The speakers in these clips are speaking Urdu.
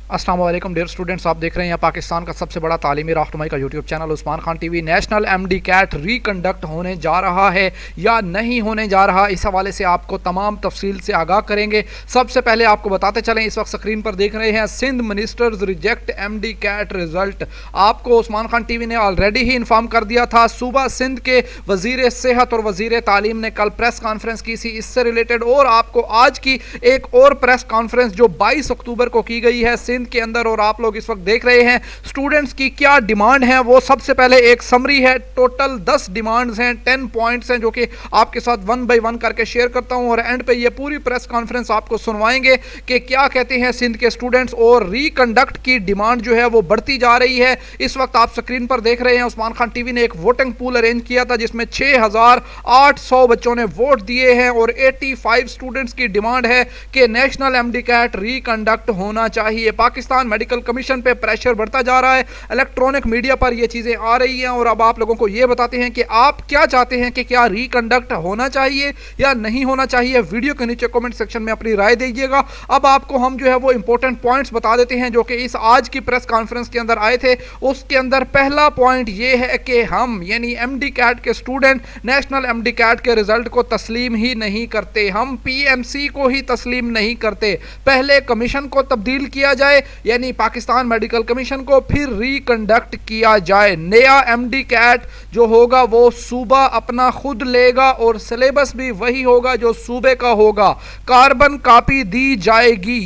السلام علیکم ڈیئر اسٹوڈنٹس، آپ دیکھ رہے ہیں پاکستان کا سب سے بڑا تعلیمی رہنمائی کا YouTube channel Usman Khan TV. National M D CAT reconduct ہونے جا رہا ہے یا نہیں ہونے جا رہا، اس حوالے سے آپ کو تمام تفصیل سے آگاہ کریں گے۔ سب سے پہلے آپ کو بتاتے چلیں، اس وقت سکرین پر دیکھ رہے ہیں Sindh ministers reject M D CAT result. آپ کو عثمان خان ٹی وی نے آلریڈی ہی انفارم کر دیا تھا۔ صوبہ سندھ کے وزیر صحت اور وزیر تعلیم نے کل پریس کانفرنس کی تھی اس سے ریلیٹڈ، اور آپ کو آج کی ایک اور پریس کانفرنس جو 22 اکتوبر کو کی گئی ہے سندھ کے اندر، اور آپ لوگ اس وقت دیکھ رہے ہیں سٹوڈنٹس کی کیا ڈیمانڈ ہیں۔ وہ سب سے پہلے ایک سمری ہے، ٹوٹل 10 ڈیمانڈز ہیں، 10 پوائنٹس ہیں، جو کہ آپ کے ساتھ 1 بائی 1 کر کے شیئر کرتا ہوں، اور اینڈ پہ یہ پوری پریس کانفرنس آپ کو سنوائیں گے کہ کیا کہتے ہیں سندھ کے سٹوڈنٹس۔ اور ریکنڈکٹ کی ڈیمانڈ جو ہے وہ بڑھتی جا رہی ہے۔ اس وقت آپ سکرین پر دیکھ رہے ہیں عثمان خان ٹی وی نے ایک ووٹنگ پول ارینج کیا تھا جس میں 6800 بچوں نے ووٹ دیے ہیں، اور 85 سٹوڈنٹس کی ڈیمانڈ ہے کہ نیشنل ایم ڈی کیٹ ریکنڈکٹ ہونا چاہیے۔ پاکستان میڈیکل کمیشن پہ پریشر بڑھتا جا رہا ہے، الیکٹرونک میڈیا پر یہ چیزیں آ رہی ہیں، اور اب آپ لوگوں کو یہ بتاتے ہیں کہ آپ کیا چاہتے ہیں کہ کیا ریکنڈکٹ ہونا چاہیے یا نہیں ہونا چاہیے۔ ویڈیو کے نیچے کمنٹ سیکشن میں اپنی رائے دیجیے گا۔ اب آپ کو ہم جو ہے وہ امپورٹنٹ پوائنٹس بتا دیتے ہیں جو کہ اس آج کی پریس کانفرنس کے اندر آئے تھے۔ اس کے اندر پہلا پوائنٹ یہ ہے کہ ہم یعنی ایم ڈی کیٹ کے student national M D CAT کے رزلٹ کو تسلیم ہی نہیں کرتے، ہم پی ایم سی کو ہی تسلیم نہیں کرتے۔ پہلے کمیشن کو تبدیل کیا جائے یعنی پاکستان میڈیکل کمیشن کو، پھر ریکنڈکٹ کیا جائے۔ نیا ایم ڈی کیٹ جو ہوگا وہ صوبہ اپنا خود لے گا، اور سلیبس بھی وہی ہوگا جو صوبے کا ہوگا۔ کاربن کاپی دی جائے گی،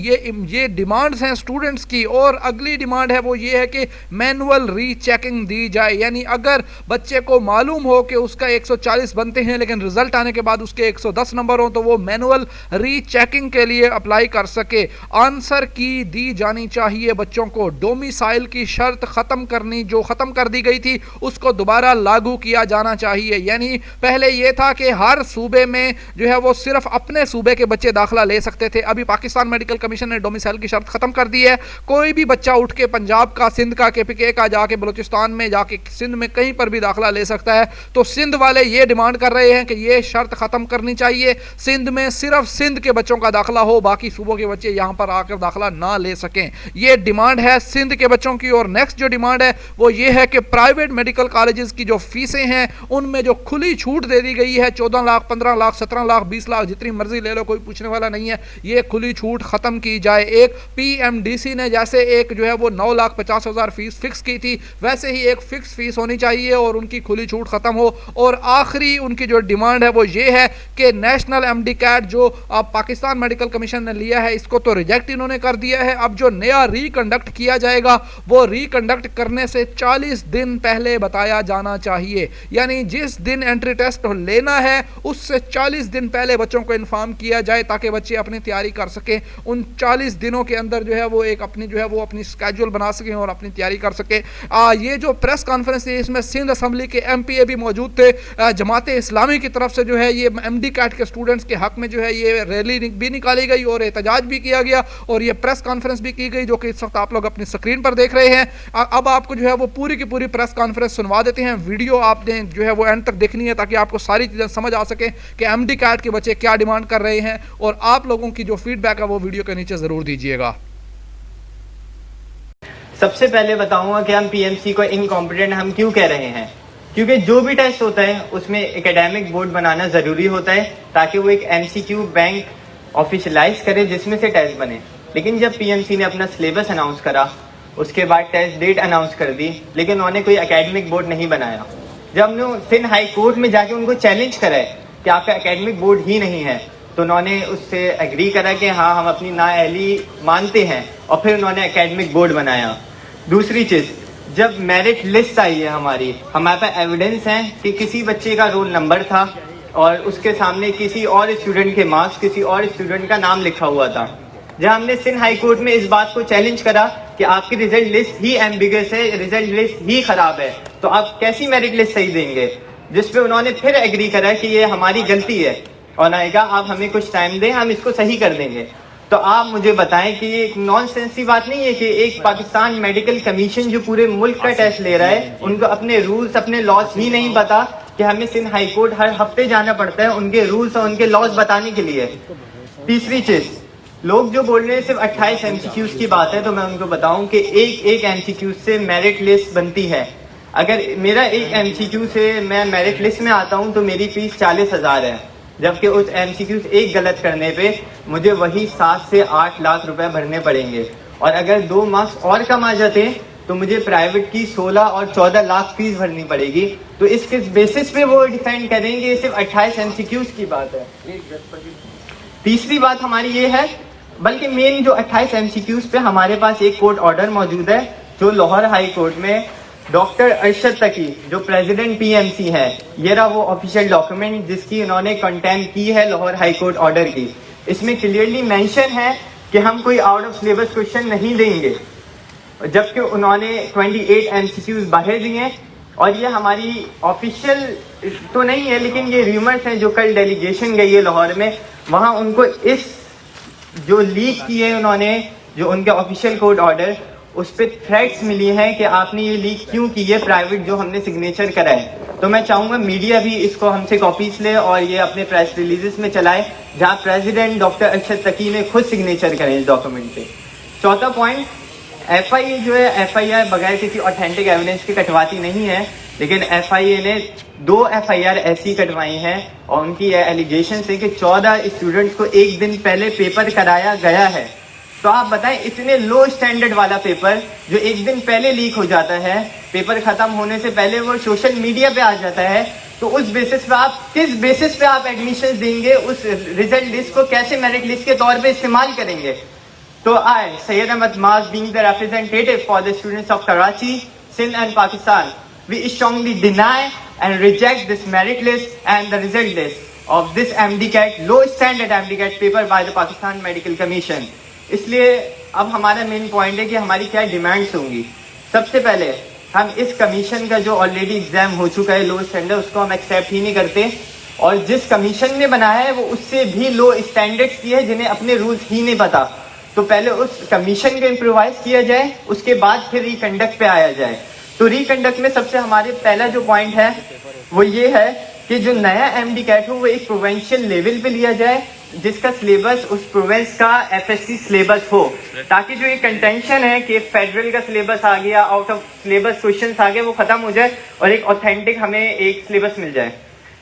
یہ ڈیمانڈز ہیں سٹوڈنٹس کی۔ اور اگلی ڈیمانڈ ہے وہ یہ ہے کہ مینول ری چیکنگ دی جائے، یعنی اگر بچے کو معلوم ہو کہ اس کا 140 بنتے ہیں لیکن رزلٹ آنے کے بعد اس کے 110 نمبر ہوں تو وہ مینول ری چیکنگ کے لیے اپلائی کر سکے۔ آنسر کی دی جانی چاہیے بچوں کو۔ ڈومیسائل کی شرط ختم کرنی، جو ختم کر دی گئی تھی اس کو دوبارہ لاگو کیا جانا چاہیے۔ یعنی پہلے یہ تھا کہ ہر صوبے میں جو ہے وہ صرف اپنے صوبے کے بچے داخلہ لے سکتے تھے، ابھی پاکستان میڈیکل کمیشن نے ڈومیسائل کی شرط ختم کر دی ہے۔ کوئی بھی بچہ اٹھ کے پنجاب کا، سندھ کا، کے پی کے کا جا کے بلوچستان میں جا کے سندھ میں کہیں پر بھی داخلہ لے سکتا ہے۔ تو سندھ والے یہ ڈیمانڈ کر رہے ہیں کہ یہ شرط ختم کرنی چاہیے، سندھ میں صرف سندھ کے بچوں کا داخلہ ہو، باقی صوبوں کے بچے یہاں پر آ کر داخلہ نہ لے سکیں۔ یہ ڈیمانڈ ہے سندھ کے بچوں کی۔ اور نیکسٹ جو ڈیمانڈ ہے وہ یہ ہے کہ پرائیویٹ میڈیکل کالجز کی جو فیسیں ہیں ان میں جو کھلی چھوٹ دے دی گئی ہے 14 لاکھ 15 لاکھ 17 لاکھ 20 لاکھ جتنی مرضی لے لو، کوئی پوچھنے والا نہیں ہے، یہ کھلی چھوٹ ختم کی جائے۔ ایک پی ایم ڈی سی نے جیسے ایک جو ہے وہ 9,50,000 فیس فکس کی تھی، ویسے ہی ایک فکس فیس ہونی چاہیے اور ان کی کھلی چھوٹ ختم ہو۔ اور آخری ان کی جو ڈیمانڈ ہے وہ یہ ہے کہ نیشنل ایم ڈی کیٹ جو پاکستان میڈیکل کمیشن نے لیا ہے اس کو تو ریجیکٹ انہوں نے کر دیا ہے، اب جو نیا ریکنڈکٹ کیا جائے گا وہ ریکنڈکٹ کرنے سے 40 دن پہلے بتایا جانا چاہیے۔ یعنی جس دن انٹری ٹیسٹ لینا ہے اس سے 40 دن پہلے بچوں کو انفارم کیا جائے تاکہ بچے اپنی تیاری کر سکیں۔ ان 40 دنوں کے اندر جو ہے وہ ایک اپنی جو ہے وہ اپنی سکیجول بنا سکیں اور اپنی تیاری کر سکیں۔ یہ جو پریس کانفرنس ہے اس میں سندھ اسمبلی کے ایم پی اے بھی موجود تھے، جماعت اسلامی کی طرف سے جو ہے یہ ایم ڈی کیٹ کے اسٹوڈنٹس کے حق میں جو ہے یہ ریلی بھی نکالی گئی اور احتجاج بھی کیا گیا، اور یہ پریس کانفرنس بھی کی گئی جو کہ اس وقت آپ لوگ اپنی سکرین پر دیکھ رہے ہیں۔ اب آپ کو جو ہے وہ پوری کی پوری پریس کانفرنس سنوا دیتے ہیں۔ ویڈیو آپ نے جو ہے وہ اینڈ تک دیکھنی ہے تاکہ آپ کو ساری چیزیں سمجھ آ سکیں کہ ایم ڈی کیٹ کے بچے کیا ڈیمانڈ کر رہے ہیں، اور آپ لوگوں کی جو فیڈ بیک ہے وہ ویڈیو کے نیچے ضرور دیجیے گا۔ سب سے پہلے بتاؤں گا کہ ہم پی ایم سی کو انکمپیٹنٹ ہم کیوں کہہ رہے ہیں، کیونکہ جو بھی ٹیسٹ ہوتا ہے اس میں اکیڈیمک بورڈ بنانا ضروری ہوتا ہے تاکہ وہ ایک ایم سی کیو بینک آفیشلائز کرے جس میں سے ٹیسٹ بنے۔ لیکن جب پی ایم سی نے اپنا سلیبس اناؤنس کرا، اس کے بعد ٹیسٹ ڈیٹ اناؤنس کر دی، لیکن انہوں نے کوئی اکیڈمک بورڈ نہیں بنایا۔ جب ہم نے سندھ ہائی کورٹ میں جا کے ان کو چیلنج کرا ہے کہ آپ کا اکیڈمک بورڈ ہی نہیں ہے، تو انہوں نے اس سے ایگری کرا کہ ہاں ہم اپنی نااہلی مانتے ہیں، اور پھر انہوں نے اکیڈمک بورڈ بنایا۔ دوسری چیز، جب میرٹ لسٹ آئی ہے ہمارے پاس ایویڈنس ہیں کہ کسی بچے کا رول نمبر تھا اور اس کے سامنے کسی اور اسٹوڈنٹ کے مارکس کسی اور اسٹوڈنٹ کا نام لکھا ہوا تھا۔ جب ہم نے سندھ ہائی کورٹ میں اس بات کو چیلنج کرا کہ آپ کی ریزلٹ لسٹ ہی ایمبیگس ہے، ریزلٹ لسٹ ہی خراب ہے، تو آپ کیسی میرٹ لسٹ صحیح دیں گے؟ جس پہ انہوں نے پھر ایگری کرا کہ یہ ہماری غلطی ہے، اور انہوں نے کہا آپ ہمیں کچھ ٹائم دیں، ہم اس کو صحیح کر دیں گے۔ تو آپ مجھے بتائیں کہ یہ ایک نان سینس کی بات نہیں ہے کہ ایک پاکستان میڈیکل کمیشن جو پورے ملک کا ٹیسٹ لے رہا ہے ان کو اپنے رولز اپنے لاز ہی نہیں پتا کہ ہمیں سندھ ہائی کورٹ ہر ہفتے جانا پڑتا ہے ان کے رولز اور ان کے لاز بتانے کے لیے۔ تیسری چیز، لوگ جو بول رہے ہیں صرف 28 MCQs کی بات ہے، تو میں ان کو بتاؤں کہ ایک MCQ سے میرٹ لسٹ بنتی ہے. اگر میرا ایک MCQ سے میں میرٹ لسٹ میں آتا ہوں تو میری فیس 40,000 ہے، جبکہ اس MCQ سے ایک غلط کرنے پہ مجھے وہی 7 سے 8 لاکھ روپے بھرنے پڑیں گے. اور اگر 2 مارکس اور کم آ جاتے ہیں تو مجھے پرائیویٹ کی 16 اور 14 لاکھ فیس بھرنی پڑے گی. تو اس کس بیسس پہ وہ ڈیفینڈ کریں گے؟ صرف 28 MCQs کی بات ہے. تیسری بات ہماری یہ ہے، بلکہ مین جو 28 MCQs پہ ہمارے پاس ایک کورٹ آرڈر موجود ہے جو لاہور ہائی کورٹ میں ڈاکٹر ارشد تقی جو پریزیڈنٹ PMC ہے، یہ رہا وہ آفیشیل ڈاکومنٹ جس کی انہوں نے کنٹینٹ کی ہے لاہور ہائی کورٹ آرڈر کی. اس میں کلیئرلی مینشن ہے کہ ہم کوئی آؤٹ آف سلیبس کوشچن نہیں دیں گے، جبکہ انہوں نے 28 MCQs باہر دیے. اور یہ ہماری آفیشیل تو نہیں ہے، لیکن یہ ریومرز ہیں. جو کل ڈیلیگیشن گئی ہے لاہور میں، وہاں ان کو اس جو لیک کیے انہوں نے، جو ان کے آفیشیل کورٹ آرڈر، اس پہ تھریٹس ملی ہیں کہ آپ نے یہ لیک کیوں کی ہے پرائیویٹ جو ہم نے سگنیچر کرا ہے. تو میں چاہوں گا میڈیا بھی اس کو ہم سے کاپیز لے اور یہ اپنے پریس ریلیزز میں چلائے جہاں پریزیڈنٹ ڈاکٹر ارشد تقی نے خود سگنیچر کرے اس ڈاکومنٹ پہ. چوتھا پوائنٹ، FIA جو ہے FIR بغیر کسی اوتھینٹک ایویڈنس کے کٹواتی نہیں ہے، لیکن FIA نے 2 FIR ایسی کٹوائی ہیں اور ان کی یہ ایلیگیشنز ہے کہ 14 اسٹوڈنٹس کو ایک دن پہلے پیپر کرایا گیا ہے. تو آپ بتائیں اتنے لو اسٹینڈرڈ والا پیپر جو ایک دن پہلے لیک ہو جاتا ہے، پیپر ختم ہونے سے پہلے وہ سوشل میڈیا پہ آ جاتا ہے، تو اس بیسس پہ آپ کس بیسس پہ آپ ایڈمیشن دیں گے؟ اس ریزلٹ لسٹ کو کیسے میرٹ لسٹ کے طور پہ استعمال کریں گے؟ تو I, Syed Ahmed Maaz, being the representative for the students of Karachi, Sindh and Pakistan, we strongly deny and reject this merit list and the result list of this MDCAT, low standard MDCAT paper by the Pakistan Medical Commission. اس لیے اب ہمارا مین پوائنٹ ہے کہ ہماری کیا ڈیمانڈس ہوں گی. سب سے پہلے ہم اس کمیشن کا جو آلریڈی ایگزام ہو چکا ہے لو اسٹینڈرڈ، اس کو ہم ایکسیپٹ ہی نہیں کرتے. اور جس کمیشن نے بنایا ہے وہ اس سے بھی لو اسٹینڈرڈس کی ہے جنہیں اپنے رولس ہی نہیں پتا. تو پہلے اس کمیشن کو امپرووائز کیا جائے، اس کے بعد پھر ریکنڈکٹ پہ آیا جائے. تو ریکنڈکٹ میں سب سے ہمارے پہلا جو پوائنٹ ہے وہ یہ ہے کہ جو نیا MDCAT ہو وہ ایک پروونشل لیول پہ لیا جائے جس کا سلیبس اس پروونس کا FSC سلیبس ہو، تاکہ جو یہ کنٹینشن ہے کہ فیڈرل کا سلیبس آ گیا، آؤٹ آف سلیبس کوشچنس آ گئے، وہ ختم ہو جائے اور ایک اوتھینٹک ہمیں ایک سلیبس مل جائے.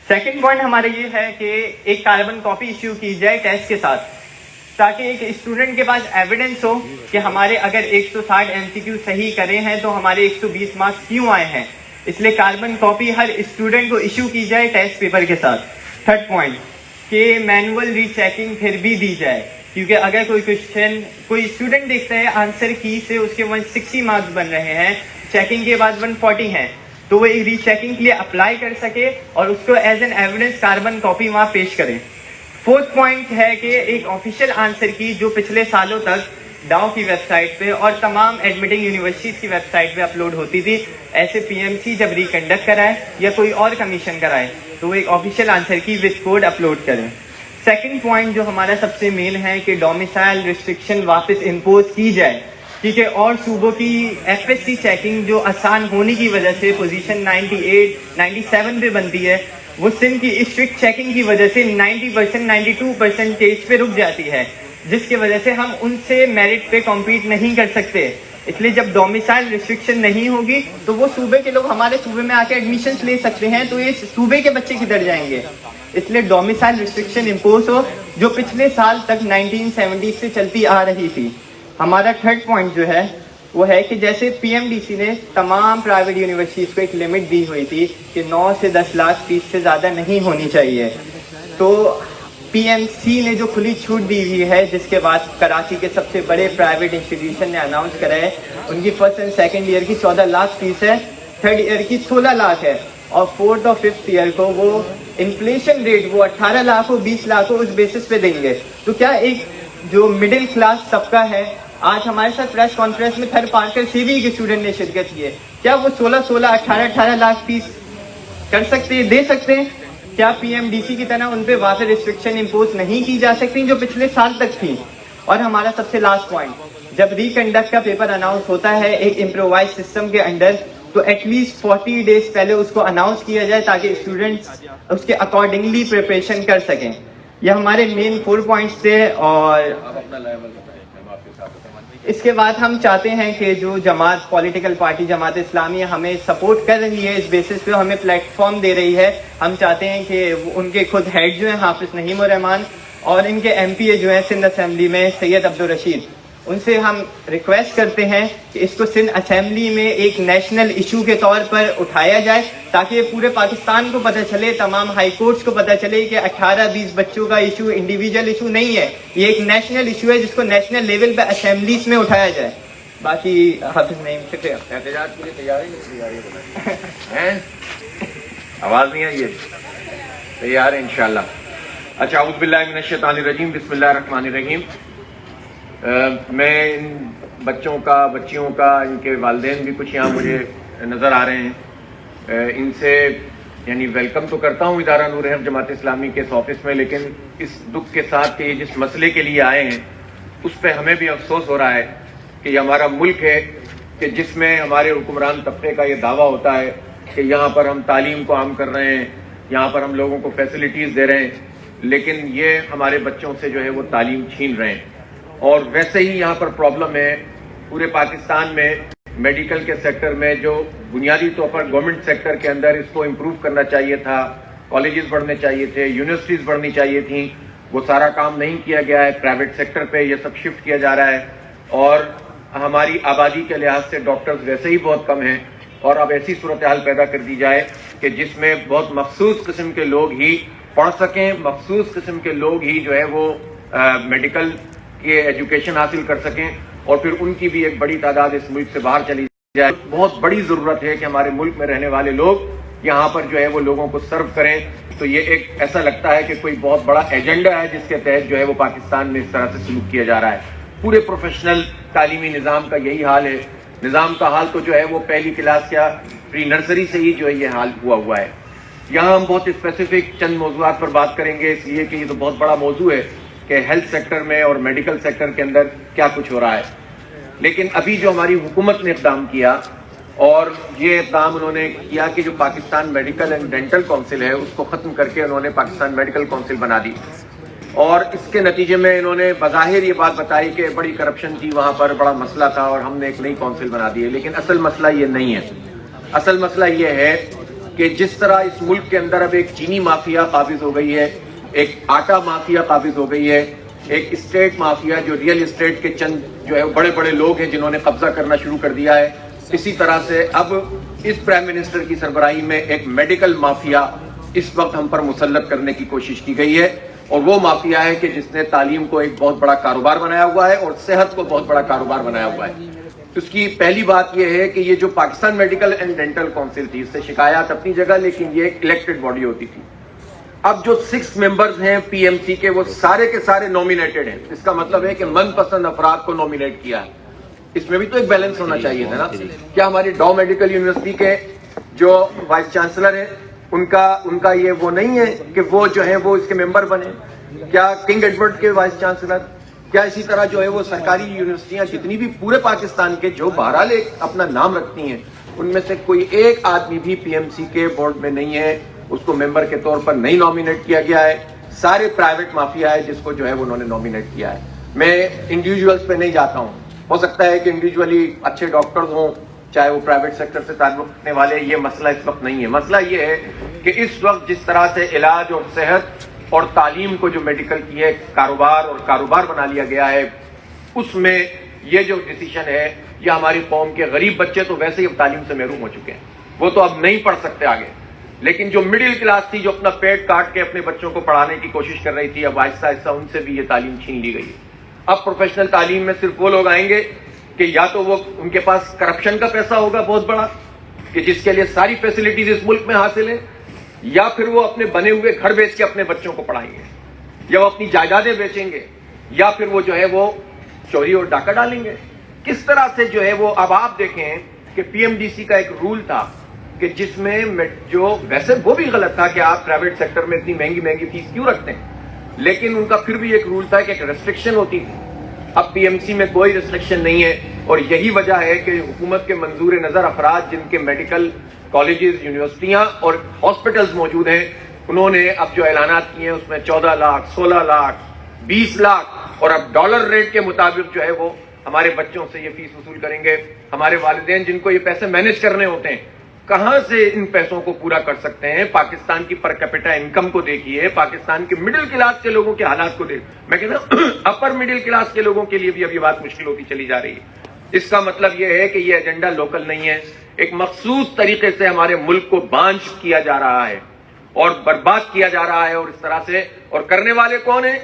سیکنڈ پوائنٹ ہمارا یہ ہے کہ ایک کاربن کاپی ایشو کی جائے ٹیسٹ کے ساتھ، تاکہ ایک اسٹوڈنٹ کے پاس ایویڈنس ہو کہ ہمارے اگر 160 MCQ صحیح کرے ہیں تو ہمارے 120 مارکس کیوں آئے ہیں. اس لیے کاربن کاپی ہر اسٹوڈنٹ کو ایشو کی جائے ٹیسٹ پیپر کے ساتھ. تھرڈ پوائنٹ کہ مینول ری چیکنگ پھر بھی دی جائے، کیونکہ اگر کوئی کوشچن کوئی اسٹوڈنٹ دیکھتا ہے آنسر کی سے اس کے 160 مارکس بن رہے ہیں، چیکنگ کے بعد 140 ہیں، تو وہ ایک ری چیکنگ کے لیے اپلائی کر سکے اور اس کو as an evidence carbon copy وہاں پیش کریں. فورتھ پوائنٹ ہے کہ ایک آفیشیل آنسر کی جو پچھلے سالوں تک ڈاؤ کی ویب سائٹ پہ اور تمام ایڈمیٹنگ یونیورسٹیز کی ویب سائٹ پہ اپلوڈ ہوتی تھی، ایسے PMC جب ریکنڈکٹ کرائے یا کوئی اور کمیشن کرائے تو وہ ایک آفیشیل آنسر کی وتھ کوڈ اپلوڈ کریں. سیکنڈ پوائنٹ جو ہمارا سب سے مین ہے کہ ڈومیسائل ریسٹرکشن واپس امپوز کی جائے، کیونکہ اور صوبوں کی FSC چیکنگ جو آسان ہونے کی وجہ سے پوزیشن 98 97 پہ بنتی ہے، وہ سندھ کی اسٹرکٹ چیکنگ کی وجہ سے 90% 92% پہ رک جاتی ہے، جس کی وجہ سے ہم ان سے میرٹ پہ کمپیٹ نہیں کر سکتے. اس لیے جب ڈومیسائل ریسٹرکشن نہیں ہوگی تو وہ صوبے کے لوگ ہمارے صوبے میں آ کے ایڈمیشنز لے سکتے ہیں، تو یہ صوبے کے بچے کدھر جائیں گے؟ اس لیے ڈومیسائل ریسٹرکشن امپوز ہو جو پچھلے سال تک 1970 سے چلتی آ رہی تھی. ہمارا تھرڈ پوائنٹ جو ہے وہ ہے کہ جیسے PMDC نے تمام پرائیویٹ یونیورسٹیز کو ایک لمٹ دی ہوئی تھی کہ 9 سے 10 لاکھ فیس سے زیادہ نہیں ہونی چاہیے، تو PMC نے جو کھلی چھوٹ دی ہوئی ہے، جس کے بعد کراچی کے سب سے بڑے پرائیویٹ انسٹیٹیوشن نے اناؤنس کرا ہے، ان کی فرسٹ اینڈ سیکنڈ ایئر کی 14 لاکھ فیس ہے، تھرڈ ایئر کی 16 لاکھ ہے، اور فورتھ اور ففتھ ایئر کو وہ انفلیشن ریٹ وہ 18 لاکھ ہو 20 لاکھ ہو اس بیسس پہ دیں گے. تو کیا ایک جو مڈل کلاس طبقہ ہے، آج ہمارے ساتھ پریس کانفرنس میں تھر پارکر CVE کے اسٹوڈنٹ نے شرکت کی ہے، کیا وہ 16 18 لاکھ فیس کر سکتے ہیں، دے سکتے ہیں؟ کیا PMDC کی طرح ان پہ واضح ریسٹرکشن امپوز نہیں کی جا سکتی جو پچھلے سال تک تھی؟ اور ہمارا سب سے لاسٹ پوائنٹ، جب ریکنڈکٹ کا پیپر اناؤنس ہوتا ہے ایک امپرووائز سسٹم کے انڈر، تو ایٹ لیسٹ 40 ڈیز پہلے اس کو اناؤنس کیا جائے تاکہ اسٹوڈنٹس اس کے اکارڈنگلی پریپریشن کر سکیں. یہ ہمارے مین 4 پوائنٹس تھے. اور اس کے بعد ہم چاہتے ہیں کہ جو جماعت پولیٹیکل پارٹی جماعت اسلامی ہمیں سپورٹ کر رہی ہے اس بیسس پہ ہمیں پلیٹ فارم دے رہی ہے, ہم چاہتے ہیں کہ ان کے خود ہیڈ جو ہیں حافظ نعیم الرحمان اور ان کے ایم پی اے جو ہیں سندھ اسمبلی میں سید عبدالرشید, ان سے ہم ریکویسٹ کرتے ہیں کہ اس کو سندھ اسمبلی میں ایک نیشنل ایشو کے طور پر اٹھایا جائے تاکہ پورے پاکستان کو پتہ چلے, تمام ہائی کورٹس کو پتہ چلے کہ 18-20 بچوں کا ایشو انڈیویجول ایشو نہیں ہے, یہ ایک نیشنل ایشو ہے جس کو نیشنل لیول پہ اسمبلیز میں اٹھایا جائے. باقی حافظ نعیم شکریہ. احتجاج کے لیے تیار ہیں؟ آواز نہیں آئی ہے؟ تیار ہے انشاءاللہ. اچھا, اعوذ باللہ من الشیطان الرجیم, بسم اللہ الرحمن الرحیم. میں ان بچوں کا, بچیوں کا, ان کے والدین بھی کچھ یہاں مجھے نظر آ رہے ہیں, ان سے یعنی ویلکم تو کرتا ہوں ادارہ نور حق جماعت اسلامی کے اس آفس میں, لیکن اس دکھ کے ساتھ کہ یہ جس مسئلے کے لیے آئے ہیں اس پہ ہمیں بھی افسوس ہو رہا ہے کہ یہ ہمارا ملک ہے کہ جس میں ہمارے حکمران طبقے کا یہ دعویٰ ہوتا ہے کہ یہاں پر ہم تعلیم کو عام کر رہے ہیں, یہاں پر ہم لوگوں کو فیسلٹیز دے رہے ہیں, لیکن یہ ہمارے بچوں سے جو ہے وہ تعلیم چھین رہے ہیں. اور ویسے ہی یہاں پر پرابلم ہے پورے پاکستان میں میڈیکل کے سیکٹر میں, جو بنیادی طور پر گورنمنٹ سیکٹر کے اندر اس کو امپروو کرنا چاہیے تھا, کالجز بڑھنے چاہیے تھے, یونیورسٹیز بڑھنی چاہیے تھیں, وہ سارا کام نہیں کیا گیا ہے. پرائیویٹ سیکٹر پہ یہ سب شفٹ کیا جا رہا ہے, اور ہماری آبادی کے لحاظ سے ڈاکٹرز ویسے ہی بہت کم ہیں, اور اب ایسی صورتحال پیدا کر دی جائے کہ جس میں بہت مخصوص قسم کے لوگ ہی پڑھ سکیں, مخصوص قسم کے لوگ ہی جو ہے وہ میڈیکل کی ایجوکیشن حاصل کر سکیں, اور پھر ان کی بھی ایک بڑی تعداد اس ملک سے باہر چلی جائے. بہت بڑی ضرورت ہے کہ ہمارے ملک میں رہنے والے لوگ یہاں پر جو ہے وہ لوگوں کو سرو کریں. تو یہ ایک ایسا لگتا ہے کہ کوئی بہت بڑا ایجنڈا ہے جس کے تحت جو ہے وہ پاکستان میں اس طرح سے سلوک کیا جا رہا ہے. پورے پروفیشنل تعلیمی نظام کا یہی حال ہے. نظام کا حال تو جو ہے وہ پہلی کلاس یا پری نرسری سے ہی جو ہے یہ حال ہوا ہے. یہاں ہم بہت اسپیسیفک چند موضوعات پر بات کریں گے, اس لیے کہ یہ تو بہت بڑا موضوع ہے کہ ہیلتھ سیکٹر میں اور میڈیکل سیکٹر کے اندر کیا کچھ ہو رہا ہے. لیکن ابھی جو ہماری حکومت نے اقدام کیا, اور یہ اقدام انہوں نے کیا کہ جو Pakistan medical and dental council ہے اس کو ختم کر کے انہوں نے پاکستان میڈیکل کونسل بنا دی, اور اس کے نتیجے میں انہوں نے بظاہر یہ بات بتائی کہ بڑی کرپشن تھی وہاں پر, بڑا مسئلہ تھا اور ہم نے ایک نئی کونسل بنا دی ہے. لیکن اصل مسئلہ یہ نہیں ہے. اصل مسئلہ یہ ہے کہ جس طرح اس ملک کے اندر اب ایک چینی مافیا قابض ہو گئی ہے, ایک آٹا مافیا قابض ہو گئی ہے, ایک اسٹیٹ مافیا جو ریئل اسٹیٹ کے چند جو ہے بڑے بڑے لوگ ہیں جنہوں نے قبضہ کرنا شروع کر دیا ہے, اسی طرح سے اب اس پرائم منسٹر کی سربراہی میں ایک میڈیکل مافیا اس وقت ہم پر مسلط کرنے کی کوشش کی گئی ہے. اور وہ مافیا ہے کہ جس نے تعلیم کو ایک بہت بڑا کاروبار بنایا ہوا ہے اور صحت کو بہت بڑا کاروبار بنایا ہوا ہے. اس کی پہلی بات یہ ہے کہ یہ جو Pakistan medical and dental council تھی, اس سے شکایات اپنی جگہ, لیکن یہ ایک الیکٹڈ باڈی ہوتی تھی. اب جو 6 ممبرز ہیں پی ایم سی کے, وہ سارے کے سارے نومینیٹڈ ہیں. اس کا مطلب ہے کہ من پسند افراد کو نومینیٹ کیا ہے. اس میں بھی تو ایک بیلنس ہونا چاہیے تھا نا. کیا ہماری ڈاؤ میڈیکل یونیورسٹی کے جو وائس چانسلر ہیں ان کا یہ وہ نہیں ہے کہ وہ جو ہے وہ اس کے ممبر بنے؟ کیا کنگ ایڈورڈ کے وائس چانسلر, کیا اسی طرح جو ہے وہ سرکاری یونیورسٹیاں جتنی بھی پورے پاکستان کے جو بہرحال ایک اپنا نام رکھتی ہیں, ان میں سے کوئی ایک آدمی بھی پی ایم سی کے بورڈ میں نہیں ہے, اس کو ممبر کے طور پر نہیں نومینیٹ کیا گیا ہے. سارے پرائیویٹ مافیا ہے جس کو جو ہے وہ انہوں نے نومینیٹ کیا ہے. میں انڈیویجولز پہ نہیں جاتا ہوں, ہو سکتا ہے کہ انڈیویجولی اچھے ڈاکٹرز ہوں, چاہے وہ پرائیویٹ سیکٹر سے تعلق رکھنے والے. یہ مسئلہ اس وقت نہیں ہے. مسئلہ یہ ہے کہ اس وقت جس طرح سے علاج اور صحت اور تعلیم کو جو میڈیکل کی ہے کاروبار بنا لیا گیا ہے, اس میں یہ جو ڈیسیشن ہے, یہ ہماری قوم کے غریب بچے تو ویسے ہی اب تعلیم سے محروم ہو چکے ہیں, وہ تو اب نہیں پڑھ سکتے آگے. لیکن جو مڈل کلاس تھی, جو اپنا پیٹ کاٹ کے اپنے بچوں کو پڑھانے کی کوشش کر رہی تھی, اب آہستہ آہستہ ان سے بھی یہ تعلیم چھین لی گئی ہے. اب پروفیشنل تعلیم میں صرف وہ لوگ آئیں گے کہ یا تو وہ ان کے پاس کرپشن کا پیسہ ہوگا بہت بڑا کہ جس کے لیے ساری فیسلٹیز اس ملک میں حاصل ہیں, یا پھر وہ اپنے بنے ہوئے گھر بیچ کے اپنے بچوں کو پڑھائیں گے, یا وہ اپنی جائیدادیں بیچیں گے, یا پھر وہ جو ہے وہ چوری اور ڈاکہ ڈالیں گے. کس طرح سے جو ہے وہ, اب آپ دیکھیں کہ پی ایم ڈی سی کا ایک رول تھا کہ جس میں جو ویسے وہ بھی غلط تھا کہ آپ پرائیویٹ سیکٹر میں اتنی مہنگی فیس کیوں رکھتے ہیں, لیکن ان کا پھر بھی ایک رول تھا کہ ایک ریسٹرکشن ہوتی تھی. اب پی ایم سی میں کوئی ریسٹرکشن نہیں ہے, اور یہی وجہ ہے کہ حکومت کے منظور نظر افراد جن کے میڈیکل کالجز, یونیورسٹیاں اور ہاسپٹلز موجود ہیں, انہوں نے اب جو اعلانات کیے ہیں اس میں 14 لاکھ 16 لاکھ 20 لاکھ اور اب ڈالر ریٹ کے مطابق جو ہے وہ ہمارے بچوں سے یہ فیس وصول کریں گے. ہمارے والدین جن کو یہ پیسے مینج کرنے ہوتے ہیں کہاں سے ان پیسوں کو پورا کر سکتے ہیں؟ پاکستان کی پر کیپٹا انکم کو دیکھیے, پاکستان کے مڈل کلاس کے لوگوں کے حالات کو میں کہتا ہوں اپر مڈل کلاس کے لوگوں کے لیے بھی اب یہ بات مشکل ہوتی چلی جا رہی ہے. اس کا مطلب یہ ہے کہ یہ ایجنڈا لوکل نہیں ہے, ایک مخصوص طریقے سے ہمارے ملک کو بانجھ کیا جا رہا ہے اور برباد کیا جا رہا ہے. اور اس طرح سے, اور کرنے والے کون ہیں؟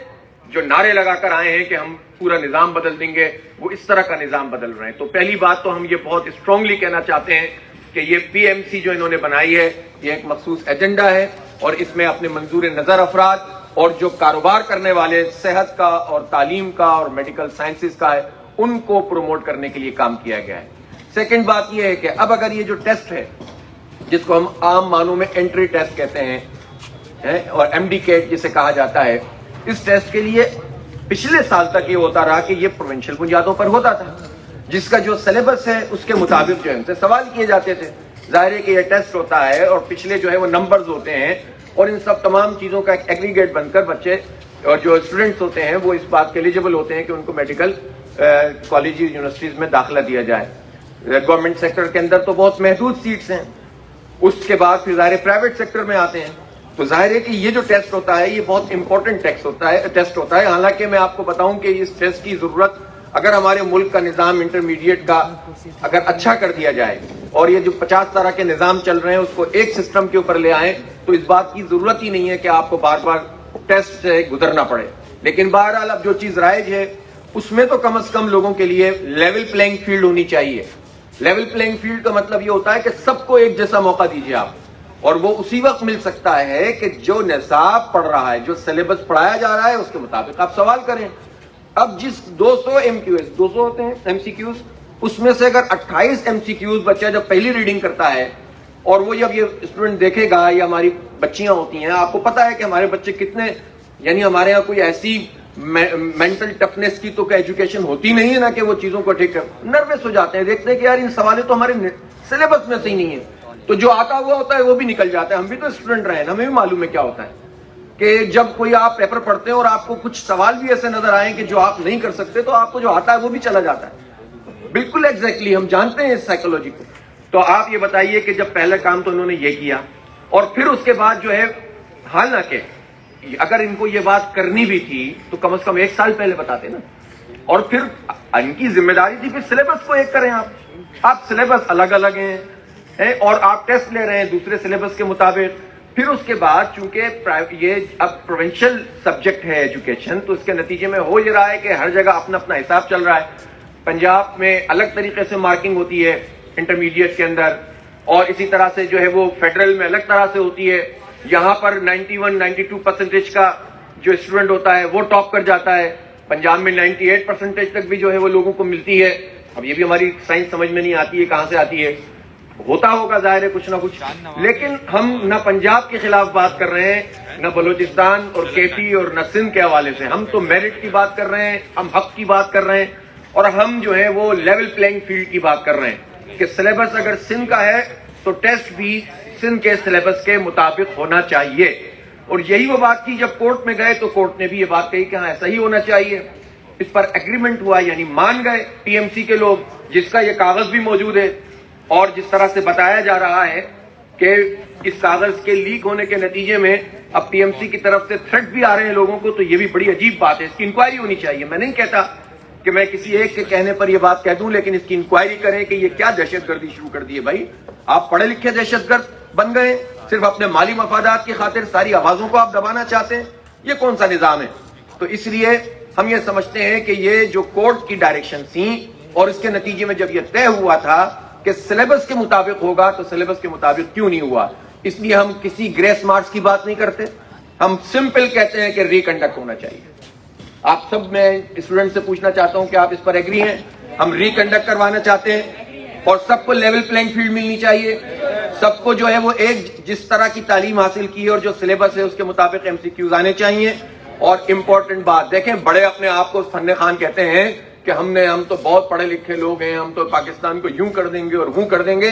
جو نعرے لگا کر آئے ہیں کہ ہم پورا نظام بدل دیں گے, وہ اس طرح کا نظام بدل رہے ہیں. تو پہلی بات تو ہم یہ بہت اسٹرانگلی کہنا چاہتے ہیں کہ یہ پی ایم سی جو انہوں نے بنائی ہے یہ ایک مخصوص ایجنڈا ہے اور اس میں اپنے منظور نظر افراد اور جو کاروبار کرنے والے صحت کا اور تعلیم کا اور میڈیکل سائنسز کا ہے ان کو پروموٹ کرنے کے لیے کام کیا گیا ہے. سیکنڈ بات یہ ہے کہ اب اگر یہ جو ٹیسٹ ہے جس کو ہم عام معنوں میں انٹری ٹیسٹ کہتے ہیں اور ایم ڈی کیٹ جسے کہا جاتا ہے, اس ٹیسٹ کے لیے پچھلے سال تک یہ ہوتا رہا کہ یہ پروونشل بنیادوں پر ہوتا تھا, جس کا جو سلیبس ہے اس کے مطابق جو ہے ان سے سوال کیے جاتے تھے. ظاہر ہے کہ یہ ٹیسٹ ہوتا ہے اور پچھلے جو ہے وہ نمبرز ہوتے ہیں اور ان سب تمام چیزوں کا ایک ایگریگیٹ بن کر بچے اور جو اسٹوڈنٹس ہوتے ہیں وہ اس بات کے ایلیجیبل ہوتے ہیں کہ ان کو میڈیکل کالج یونیورسٹیز میں داخلہ دیا جائے. گورنمنٹ سیکٹر کے اندر تو بہت محدود سیٹس ہیں, اس کے بعد پھر ظاہر پرائیویٹ سیکٹر میں آتے ہیں. تو ظاہر ہے کہ یہ جو ٹیسٹ ہوتا ہے یہ بہت امپورٹنٹ ٹیسٹ ہوتا ہے. حالانکہ میں آپ کو بتاؤں کہ اس ٹیسٹ کی ضرورت اگر ہمارے ملک کا نظام انٹرمیڈیٹ کا اگر اچھا کر دیا جائے اور یہ جو 50 طرح کے نظام چل رہے ہیں اس کو ایک سسٹم کے اوپر لے آئیں تو اس بات کی ضرورت ہی نہیں ہے کہ آپ کو بار بار ٹیسٹ سے گزرنا پڑے. لیکن بہرحال اب جو چیز رائج ہے اس میں تو کم از کم لوگوں کے لیے لیول پلینگ فیلڈ ہونی چاہیے. لیول پلینگ فیلڈ کا مطلب یہ ہوتا ہے کہ سب کو ایک جیسا موقع دیجیے آپ, اور وہ اسی وقت مل سکتا ہے کہ جو نصاب پڑھ رہا ہے, جو سلیبس پڑھایا جا رہا ہے اس کے مطابق آپ سوال کریں. اب جس 200 ایم کیو ایس 200 ہوتے ہیں ایم سی کیوز, اس میں سے اگر 28 ایم سی کیوز بچہ جب پہلی ریڈنگ کرتا ہے اور وہ جب یہ اسٹوڈنٹ دیکھے گا, یا ہماری بچیاں ہوتی ہیں, آپ کو پتا ہے کہ ہمارے بچے کتنے, یعنی ہمارے یہاں کوئی ایسی مینٹل ٹفنس کی تو ایجوکیشن ہوتی نہیں ہے نا کہ وہ چیزوں کو ٹھیک کر, نروس ہو جاتے ہیں, دیکھتے ہیں کہ یار ان سوالے تو ہمارے سلیبس میں سے ہی نہیں ہے, تو جو آتا ہوا ہوتا ہے وہ بھی نکل جاتا ہے. ہم بھی تو اسٹوڈنٹ رہے ہیں, ہمیں بھی معلوم ہے کیا ہوتا ہے کہ جب کوئی آپ پیپر پڑھتے ہیں اور آپ کو کچھ سوال بھی ایسے نظر آئیں کہ جو آپ نہیں کر سکتے تو آپ کو جو آتا ہے وہ بھی چلا جاتا ہے. بالکل ایگزیکٹلی ہم جانتے ہیں اس سائیکولوجی کو. تو آپ یہ بتائیے کہ جب پہلا کام تو انہوں نے یہ کیا اور پھر اس کے بعد جو ہے, حالانکہ اگر ان کو یہ بات کرنی بھی تھی تو کم از کم 1 سال پہلے بتاتے نا, اور پھر ان کی ذمہ داری تھی پھر سلیبس کو ایک کریں. آپ سلیبس الگ الگ ہیں اور آپ ٹیسٹ لے رہے ہیں دوسرے سلیبس کے مطابق. پھر اس کے بعد چونکہ یہ اب پروونشل سبجیکٹ ہے ایجوکیشن, تو اس کے نتیجے میں ہو یہ رہا ہے کہ ہر جگہ اپنا اپنا حساب چل رہا ہے. پنجاب میں الگ طریقے سے مارکنگ ہوتی ہے انٹرمیڈیٹ کے اندر, اور اسی طرح سے جو ہے وہ فیڈرل میں الگ طرح سے ہوتی ہے. یہاں پر 91-92% کا جو اسٹوڈنٹ ہوتا ہے وہ ٹاپ کر جاتا ہے, پنجاب میں 98% تک بھی جو ہے وہ لوگوں کو ملتی ہے. اب یہ بھی ہماری سائنس سمجھ میں نہیں آتی ہے کہاں سے آتی ہے, ہوتا ہوگا ظاہر ہے کچھ نہ کچھ. لیکن ہم نہ پنجاب کے خلاف بات کر رہے ہیں, نہ بلوچستان اور کے پی اور نہ سندھ کے حوالے سے. ہم تو میرٹ کی بات کر رہے ہیں, ہم حق کی بات کر رہے ہیں, اور ہم جو ہے وہ لیول پلینگ فیلڈ کی بات کر رہے ہیں کہ سلیبس اگر سندھ کا ہے تو ٹیسٹ بھی سندھ کے سلیبس کے مطابق ہونا چاہیے. اور یہی وہ بات کی جب کورٹ میں گئے تو کورٹ نے بھی یہ بات کہی کہ ہاں ایسا ہی ہونا چاہیے. اس پر ایگریمنٹ ہوا, یعنی مان گئے پی ایم سی کے لوگ, جس کا یہ کاغذ بھی موجود ہے. اور جس طرح سے بتایا جا رہا ہے کہ اس کاغذ کے لیک ہونے کے نتیجے میں اب پی ایم سی کی طرف سے تھریٹ بھی آ رہے ہیں لوگوں کو, تو یہ بھی بڑی عجیب بات ہے. اس کی انکوائری ہونی چاہیے. میں نہیں کہتا کہ میں کسی ایک کے کہنے پر یہ بات کہہ دوں, لیکن اس کی انکوائری کریں کہ یہ کیا دہشت گردی شروع کر دی ہے. بھائی آپ پڑھے لکھے دہشت گرد بن گئے, صرف اپنے مالی مفادات کی خاطر ساری آوازوں کو آپ دبانا چاہتے ہیں, یہ کون سا نظام ہے؟ تو اس لیے ہم یہ سمجھتے ہیں کہ یہ جو کورٹ کی ڈائریکشن تھیں اور اس کے نتیجے میں جب یہ طے ہوا تھا کہ سلیبس کے مطابق ہوگا, تو سلیبس کے مطابق کیوں نہیں ہوا. اس لیے ہم کسی گریس مارکس کی بات نہیں کرتے, ہم سمپل کہتے ہیں کہ ریکنڈکٹ ہونا چاہیے. آپ سب, میں اسٹوڈنٹ سے پوچھنا چاہتا ہوں کہ آپ اس پر ایگری ہیں؟ ہم ریکنڈکٹ کروانا چاہتے ہیں اور سب کو لیول پلینگ فیلڈ ملنی چاہیے. سب کو جو ہے وہ ایک جس طرح کی تعلیم حاصل کی اور جو سلیبس ہے اس کے مطابق ایم سی کیوز آنے چاہیے. اور امپورٹنٹ بات دیکھیں, بڑے اپنے آپ کو فن خان کہتے ہیں کہ ہم تو بہت پڑھے لکھے لوگ ہیں, ہم تو پاکستان کو یوں کر دیں گے اور وہ کر دیں گے.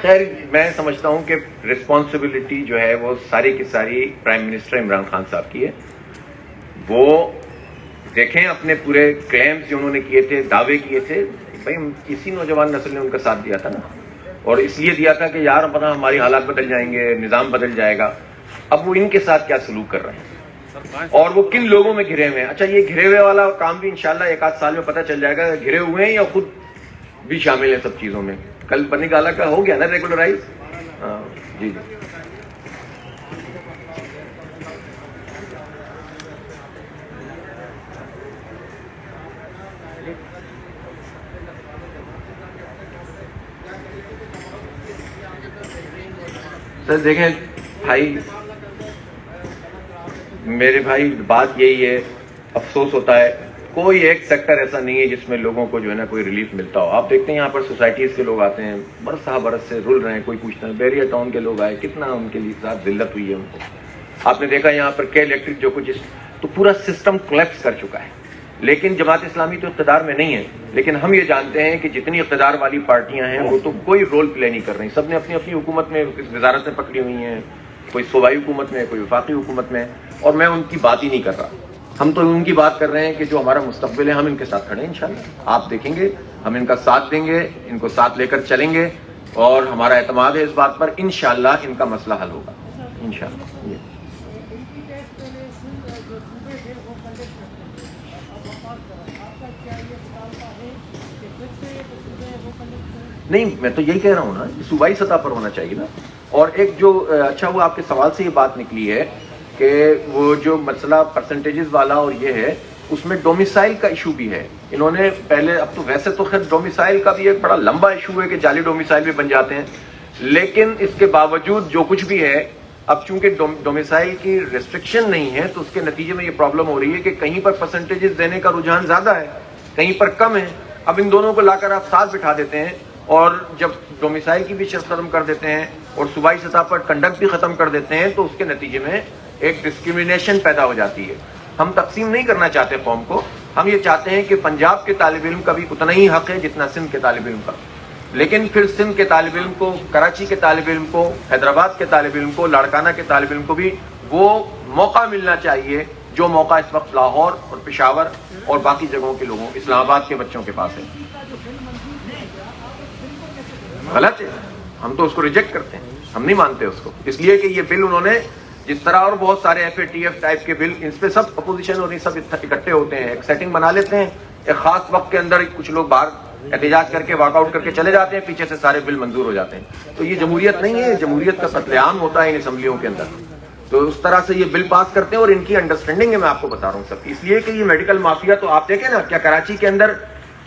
خیر میں سمجھتا ہوں کہ رسپانسبلٹی جو ہے وہ ساری کی ساری پرائم منسٹر عمران خان صاحب کی ہے. وہ دیکھیں اپنے پورے کلیمز جو انہوں نے کیے تھے, دعوے کیے تھے, بھائی اسی نوجوان نسل نے ان کا ساتھ دیا تھا نا, اور اس لیے دیا تھا کہ یار پتہ ہماری حالات بدل جائیں گے, نظام بدل جائے گا. اب وہ ان کے ساتھ کیا سلوک کر رہے ہیں اور وہ کن لوگوں میں گھرے ہوئے ہیں. اچھا یہ گھرے ہوئے والا کام بھی انشاءاللہ ایک آدھ سال میں پتہ چل جائے گا گھرے ہوئے ہیں یا خود بھی شامل ہیں سب چیزوں میں. کل بنی گالا کا ہو گیا نا ریگولرائز. ہاں جی جی. سر دیکھیں بھائی, میرے بھائی بات یہی ہے, افسوس ہوتا ہے کوئی ایک سیکٹر ایسا نہیں ہے جس میں لوگوں کو جو ہے نا کوئی ریلیف ملتا ہو. آپ دیکھتے ہیں یہاں پر سوسائٹیز کے لوگ آتے ہیں, برس برس سے رول رہے ہیں, کوئی پوچھتا ہے. بیریا ٹاؤن کے لوگ آئے, کتنا ان کے لیے ساتھ ذلت ہوئی ہے ان کو. آپ نے دیکھا یہاں پر کے الیکٹرک جو کچھ, تو پورا سسٹم کولیپس کر چکا ہے. لیکن جماعت اسلامی تو اقتدار میں نہیں ہے, لیکن ہم یہ جانتے ہیں کہ جتنی اقتدار والی پارٹیاں ہیں وہ تو کوئی رول پلے نہیں کر رہی. سب نے اپنی اپنی حکومت میں وزارتیں پکڑی ہوئی ہیں, کوئی صوبائی حکومت میں, کوئی وفاقی حکومت میں, اور میں ان کی بات ہی نہیں کر رہا. ہم تو ان کی بات کر رہے ہیں کہ جو ہمارا مستقبل ہے ہم ان کے ساتھ کھڑے ہیں انشاءاللہ. آپ دیکھیں گے ہم ان کا ساتھ دیں گے, ان کو ساتھ لے کر چلیں گے, اور ہمارا اعتماد ہے اس بات پر انشاءاللہ ان کا مسئلہ حل ہوگا انشاءاللہ. نہیں میں تو یہی کہہ رہا ہوں نا, صوبائی سطح پر ہونا چاہیے نا. اور ایک جو اچھا وہ آپ کے سوال سے یہ بات نکلی ہے کہ وہ جو مسئلہ پرسنٹیجز والا اور یہ ہے, اس میں ڈومیسائل کا ایشو بھی ہے. انہوں نے پہلے, اب تو ویسے تو خیر ڈومیسائل کا بھی ایک بڑا لمبا ایشو ہے کہ جعلی ڈومیسائل بھی بن جاتے ہیں, لیکن اس کے باوجود جو کچھ بھی ہے, اب چونکہ ڈومیسائل کی ریسٹرکشن نہیں ہے تو اس کے نتیجے میں یہ پرابلم ہو رہی ہے کہ کہیں پر پرسنٹیجز دینے کا رجحان زیادہ ہے, کہیں پر کم ہے. اب ان دونوں کو لا کر آپ ساتھ بٹھا دیتے ہیں, اور جب ڈومیسائل کی بھی شرط ختم کر دیتے ہیں اور صوبائی سطح پر کنڈکٹ بھی ختم کر دیتے ہیں, تو اس کے نتیجے میں ایک ڈسکریمنیشن پیدا ہو جاتی ہے. ہم تقسیم نہیں کرنا چاہتے قوم کو, ہم یہ چاہتے ہیں کہ پنجاب کے طالب علم کا بھی اتنا ہی حق ہے جتنا سندھ کے طالب علم کا, لیکن پھر سندھ کے طالب علم کو, کراچی کے طالب علم کو, حیدرآباد کے طالب علم کو, لاڑکانہ کے طالب علم کو بھی وہ موقع ملنا چاہیے جو موقع اس وقت لاہور اور پشاور اور باقی جگہوں کے لوگوں, اسلام آباد کے بچوں کے پاس ہے. غلط ہے, ہم تو اس کو ریجیکٹ کرتے ہیں, ہم نہیں مانتے اس کو, اس لیے کہ یہ بل انہوں نے جس طرح اور بہت سارے FATF type کے بل, اس پہ سب اپوزیشن اور یہ سب اکٹھے ہوتے ہیں, ایک سیٹنگ بنا لیتے ہیں, ایک خاص وقت کے اندر کچھ لوگ باہر احتجاج کر کے واک آؤٹ کر کے چلے جاتے ہیں, پیچھے سے سارے بل منظور ہو جاتے ہیں. تو یہ جمہوریت نہیں ہے, جمہوریت کا قتل عام ہوتا ہے ان اسمبلیوں کے اندر. تو اس طرح سے یہ بل پاس کرتے ہیں, اور ان کی انڈرسٹینڈنگ ہے, میں آپ کو بتا رہا ہوں سب کی. اس لیے کہ یہ میڈیکل مافیا, تو آپ دیکھیں نا کیا کراچی کے اندر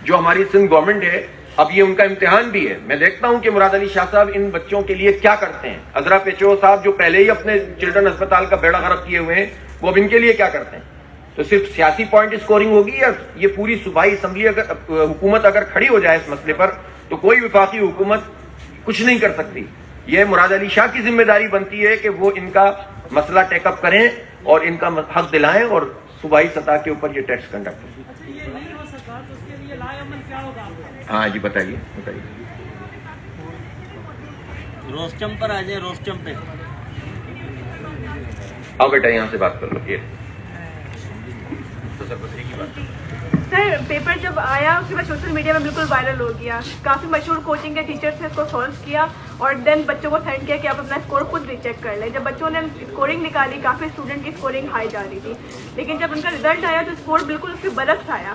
جو ہماری سندھ گورنمنٹ ہے, اب یہ ان کا امتحان بھی ہے. میں دیکھتا ہوں کہ مراد علی شاہ صاحب ان بچوں کے لیے کیا کرتے ہیں. عذرا پیچو صاحب جو پہلے ہی اپنے چلڈرن اسپتال کا بیڑا غرق کیے ہوئے ہیں, وہ اب ان کے لیے کیا کرتے ہیں. تو صرف سیاسی پوائنٹ اسکورنگ ہوگی, یا یہ پوری صوبائی اسمبلی اگر حکومت اگر کھڑی ہو جائے اس مسئلے پر, تو کوئی وفاقی حکومت کچھ نہیں کر سکتی. یہ مراد علی شاہ کی ذمہ داری بنتی ہے کہ وہ ان کا مسئلہ ٹیک اپ کریں اور ان کا حق دلائیں, اور صوبائی سطح کے اوپر یہ ٹیسٹ کنڈکٹ کریں. ہاں جی بتائیے بتائیے. روسٹم پر آ جائے, روسٹم پہ آؤ بیٹا یہاں سے بات کر لو. یہ سر پیپر جب آیا اس کے بعد سوشل میڈیا میں بالکل وائرل ہو گیا. کافی مشہور کوچنگ کے ٹیچرس نے اس کو سالو کیا, اور دین بچوں کو سینڈ کیا کہ آپ اپنا اسکور خود ری چیک کر لیں. جب بچوں نے اسکورنگ نکالی, کافی اسٹوڈنٹ کی اسکورنگ ہائی جا رہی تھی, لیکن جب ان کا رزلٹ آیا تو اسکور بالکل اس کے برعکس آیا.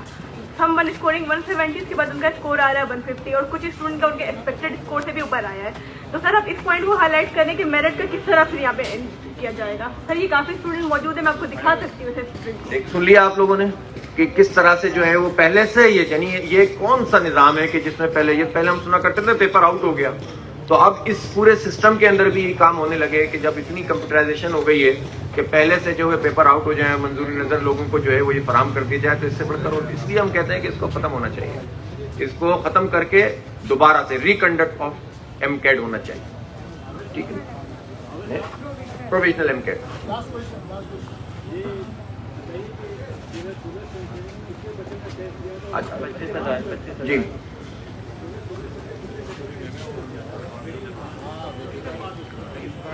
ہم ون اسکورنگ 170, اس کے بعد ان کا اسکور آ رہا ہے 150, اور کچھ اسٹوڈنٹ کا ان کے ایکسپیکٹڈ اسکور سے بھی اوپر آیا ہے. تو سر آپ اس پوائنٹ کو ہائی لائٹ کریں کہ میرٹ کا کس طرح پھر یہاں پہ کیا جائے گا. سر یہ کافی اسٹوڈنٹ موجود ہے, میں آپ کو دکھا سکتی ہوں اسٹوڈنٹ. سن لیا آپ لوگوں نے کہ کس طرح سے جو ہے وہ پہلے سے یہ, یعنی یہ کون سا نظام ہے کہ جس میں پہلے ہم سنا کرتے تھے پیپر آؤٹ ہو گیا, تو اب اس پورے سسٹم کے اندر بھی یہ کام ہونے لگے کہ جب اتنی کمپیوٹرائزیشن ہو گئی ہے کہ پہلے سے جو ہے پیپر آؤٹ ہو جائیں, منظوری نظر لوگوں کو جو ہے وہ یہ فراہم کر دی جائے, تو اس سے بڑھ کر. اور اس لیے ہم کہتے ہیں کہ اس کو ختم ہونا چاہیے, اس کو ختم کر کے دوبارہ سے ریکنڈکٹ آف ایم کیڈ ہونا چاہیے. ٹھیک ہے, پروفیشنل ایم کیڈ. جی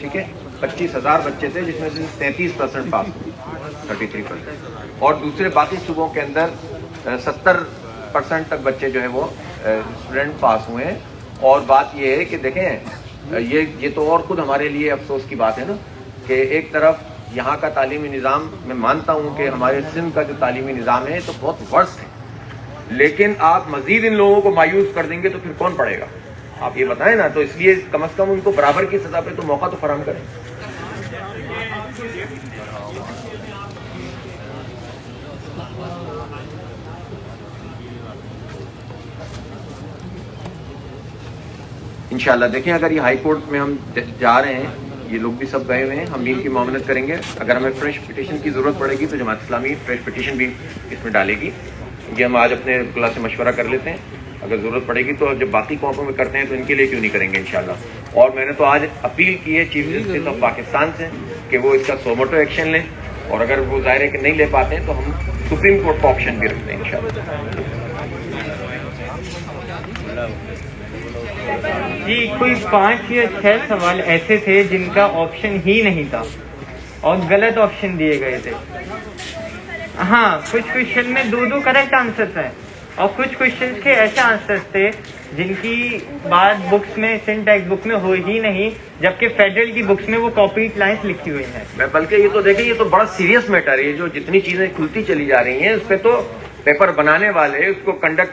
ٹھیک ہے 25,000 بچے تھے جس میں سے 33% پاس ہوئے 33%، اور دوسرے باقی صوبوں کے اندر 70% تک بچے جو ہے وہ اسٹوڈنٹ پاس ہوئے ہیں. اور بات یہ ہے کہ دیکھیں یہ تو اور خود ہمارے لیے افسوس کی بات ہے نا کہ ایک طرف یہاں کا تعلیمی نظام، میں مانتا ہوں کہ ہمارے سندھ کا جو تعلیمی نظام ہے تو بہت ورسٹ ہے، لیکن آپ مزید ان لوگوں کو مایوس کر دیں گے تو پھر کون پڑھے گا؟ آپ یہ بتائیں نا. تو اس لیے کم از کم ان کو برابر کی سطح پہ تو موقع تو فراہم کریں. انشاءاللہ دیکھیں اگر یہ ہائی کورٹ میں ہم جا رہے ہیں، یہ لوگ بھی سب گئے ہوئے ہیں، ہم بھی ان کی معاونت کریں گے. اگر ہمیں فریش پٹیشن کی ضرورت پڑے گی تو جماعت اسلامی فریش پٹیشن بھی اس میں ڈالے گی. یہ ہم آج اپنے کلاس سے مشورہ کر لیتے ہیں، اگر ضرورت پڑے گی تو جب باقی قوموں میں کرتے ہیں تو ان کے لیے کیوں نہیں کریں گے انشاءاللہ. اور میں نے تو آج اپیل کی ہے چیف جسٹس آف پاکستان سے کہ وہ اس کا سوموٹو ایکشن لیں، اور اگر وہ ظاہر ہے کہ نہیں لے پاتے ہیں تو ہم سپریم کورٹ کا آپشن بھی رکھتے ہیں انشاءاللہ. جی کوئی 5 یا 6 سوال ایسے تھے جن کا آپشن ہی نہیں تھا اور غلط آپشن دیے گئے تھے. ہاں کچھ کوشچن میں 2 کریکٹ آنسرس ہیں اور کچھ کوشچن کے ایسے آنسرس تھے جن کی بات بکس میں سندھ ٹیکسٹ بک میں ہو ہی نہیں، جبکہ فیڈرل کی بکس میں وہ کاپی لائنس لکھی ہوئی ہیں. میں بلکہ یہ تو دیکھیں یہ تو بڑا سیریس میٹر ہے، یہ جو جتنی چیزیں کھلتی چلی جا رہی ہیں اس پہ تو پیپر بنانے والے اس کو کنڈکٹ